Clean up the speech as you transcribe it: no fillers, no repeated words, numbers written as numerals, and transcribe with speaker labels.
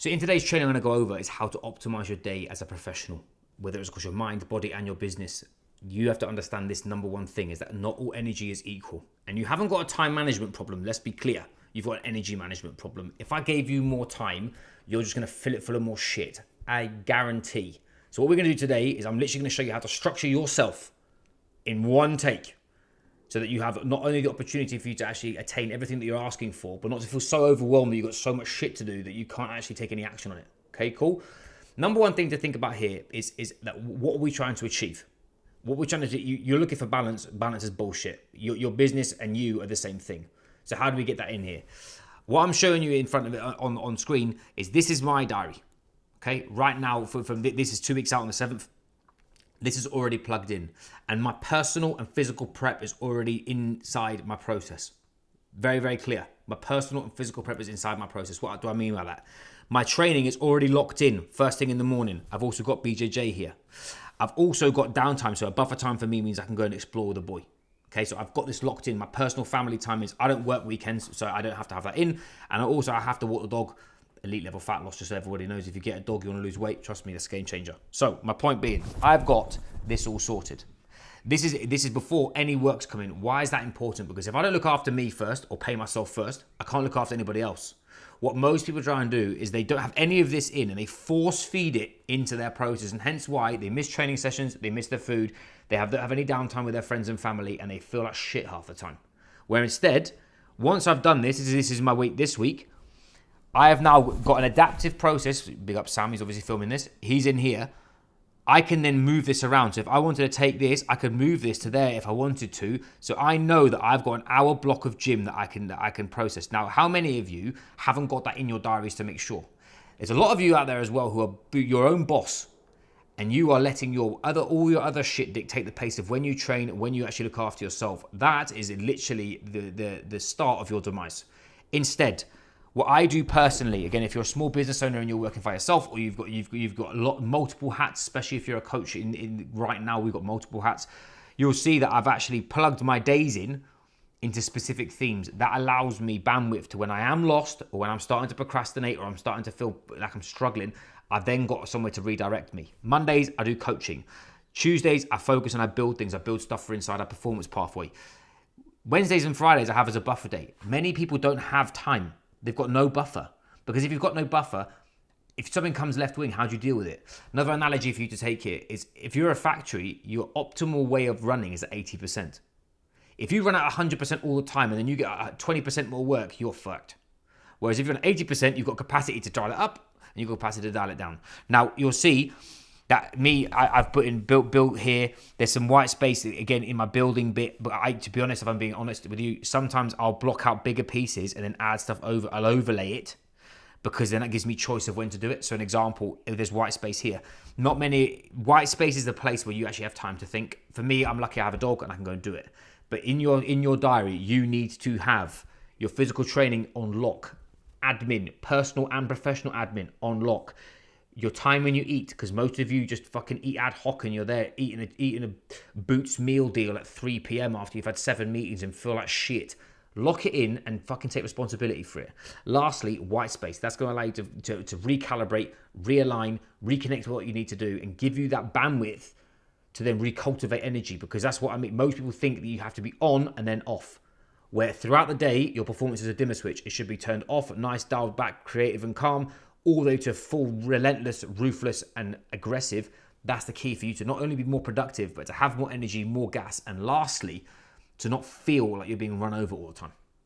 Speaker 1: So in today's training, I'm going to go over is how to optimize your day as a professional, whether it's across your mind, body, and your business. You have to understand this number one thing is that not all energy is equal. And you haven't got a time management problem. Let's be clear. You've got an energy management problem. If I gave you more time, you're just going to fill it full of more shit. I guarantee. So what we're going to do today is I'm literally going to show you how to structure yourself in one take, so that you have not only the opportunity for you to actually attain everything that you're asking for, but not to feel so overwhelmed that you've got so much shit to do that you can't actually take any action on it. Okay, cool? Number one thing to think about here is that what are we trying to achieve? What we're trying to do, you're looking for balance. Balance is bullshit. Your business and you are the same thing. So how do we get that in here? What I'm showing you in front of it on screen is this is my diary. Okay, right now, this is 2 weeks out on the 7th. This is already plugged in, and my personal and physical prep is already inside my process. Very, very clear. My personal and physical prep is inside my process. What do I mean by that? My training is already locked in first thing in the morning. I've also got BJJ here. I've also got downtime, so a buffer time for me means I can go and explore with the boy. Okay, so I've got this locked in. My personal family time is I don't work weekends, so I don't have to have that in. And I have to walk the dog. Elite level fat loss, just so everybody knows, if you get a dog, you want to lose weight, trust me, that's a game changer. So my point being, I've got this all sorted. This is before any work's come in. Why is that important? Because if I don't look after me first or pay myself first, I can't look after anybody else. What most people try and do is they don't have any of this in and they force feed it into their process, and hence why they miss training sessions, they miss their food, they don't have any downtime with their friends and family, and they feel like shit half the time. Where instead, once I've done this is my week this week, I have now got an adaptive process. Big up Sam, he's obviously filming this. He's in here. I can then move this around. So if I wanted to take this, I could move this to there if I wanted to. So I know that I've got an hour block of gym that I can process. Now, how many of you haven't got that in your diaries to make sure? There's a lot of you out there as well who are your own boss, and you are letting all your other shit dictate the pace of when you train, when you actually look after yourself. That is literally the start of your demise. Instead, what I do personally, again, if you're a small business owner and you're working for yourself, or you've got multiple hats, especially if you're a coach. In right now, we've got multiple hats. You'll see that I've actually plugged my days into specific themes. That allows me bandwidth to when I am lost, or when I'm starting to procrastinate, or I'm starting to feel like I'm struggling. I've then got somewhere to redirect me. Mondays, I do coaching. Tuesdays, I focus and I build things. I build stuff for inside our performance pathway. Wednesdays and Fridays, I have as a buffer day. Many people don't have time. They've got no buffer. Because if you've got no buffer, if something comes left wing, how do you deal with it? Another analogy for you to take here is if you're a factory, your optimal way of running is at 80%. If you run at 100% all the time and then you get 20% more work, you're fucked. Whereas if you're at 80%, you've got capacity to dial it up and you've got capacity to dial it down. Now, you'll see that I've put in built here. There's some white space again in my building bit, but to be honest, if I'm being honest with you, sometimes I'll block out bigger pieces and then add stuff over. I'll overlay it because then that gives me choice of when to do it. So an example, if there's white space here, not many white space is the place where you actually have time to think. For me, I'm lucky I have a dog and I can go and do it. But in your diary, you need to have your physical training on lock, admin, personal and professional admin on lock. Your time when you eat, because most of you just fucking eat ad hoc and you're there eating a Boots meal deal at 3 p.m. after you've had 7 meetings and feel like shit. Lock it in and fucking take responsibility for it. Lastly, white space. That's going to allow you to recalibrate, realign, reconnect with what you need to do and give you that bandwidth to then recultivate energy, because that's what I mean. Most people think that you have to be on and then off, where throughout the day, your performance is a dimmer switch. It should be turned off, nice, dialed back, creative and calm, all the way to full, relentless, ruthless, and aggressive. That's the key for you to not only be more productive, but to have more energy, more gas, and lastly, to not feel like you're being run over all the time.